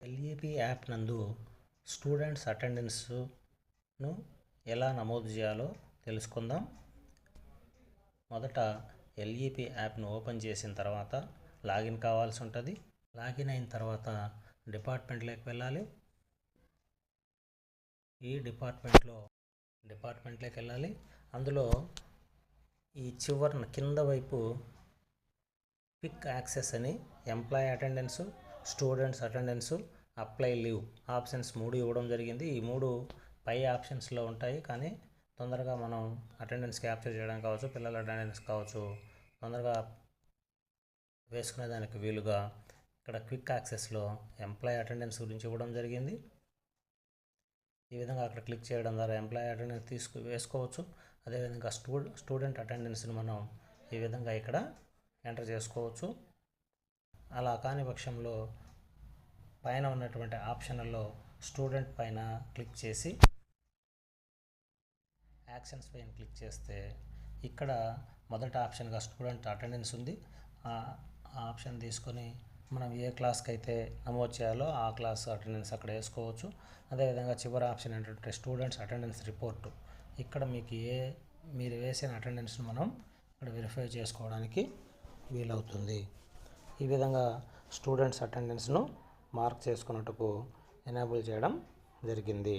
LEP app నందు students అటెండెన్స్ను ఎలా నమోదు చేయాలో తెలుసుకుందాం. మొదట ఎల్ఈపి యాప్ను ఓపెన్ చేసిన తర్వాత లాగిన్ కావాల్సి ఉంటుంది. లాగిన్ అయిన తర్వాత డిపార్ట్మెంట్లోకి వెళ్ళాలి. ఈ డిపార్ట్మెంట్లోకి వెళ్ళాలి. అందులో ఈ చివరన కింద వైపు క్విక్ యాక్సెస్ అని employee attendance, students attendance, apply leave options 3 ఇవ్వడం జరిగింది. ఈ 3 పై ఆప్షన్స్లో ఉంటాయి. కానీ తొందరగా మనం అటెండెన్స్ క్యాప్చర్ చేయడానికి కావచ్చు, పిల్లల అటెండెన్స్ కావచ్చు, తొందరగా వేసుకునేదానికి వీలుగా ఇక్కడ క్విక్ యాక్సెస్లో ఎంప్లాయీ అటెండెన్స్ గురించి ఇవ్వడం జరిగింది. ఈ విధంగా అక్కడ క్లిక్ చేయడం ద్వారా ఎంప్లాయీ అటెండెన్స్ వేసుకోవచ్చు. అదేవిధంగా స్టూడెంట్ అటెండెన్స్ని మనం ఈ విధంగా ఇక్కడ ఎంటర్ చేసుకోవచ్చు. అలా కాని పక్షంలో పైన ఉన్నటువంటి ఆప్షన్లలో స్టూడెంట్ పైన క్లిక్ చేసి యాక్షన్స్ పైన క్లిక్ చేస్తే ఇక్కడ మొదటి ఆప్షన్గా స్టూడెంట్ అటెండెన్స్ ఉంది. ఆ ఆప్షన్ తీసుకొని మనం ఏ క్లాస్కి అయితే నమోదు చేయాలో ఆ క్లాస్ అటెండెన్స్ అక్కడ వేసుకోవచ్చు. అదేవిధంగా చివరి ఆప్షన్ ఏంటంటే స్టూడెంట్స్ అటెండెన్స్ రిపోర్టు. ఇక్కడ మీకు మీరు వేసిన అటెండెన్స్ను మనం ఇక్కడ వెరిఫై చేసుకోవడానికి వీలవుతుంది. ఈ విధంగా స్టూడెంట్స్ అటెండెన్స్ను మార్క్ చేసుకున్నట్టుకు ఎనేబుల్ చేయడం జరిగింది.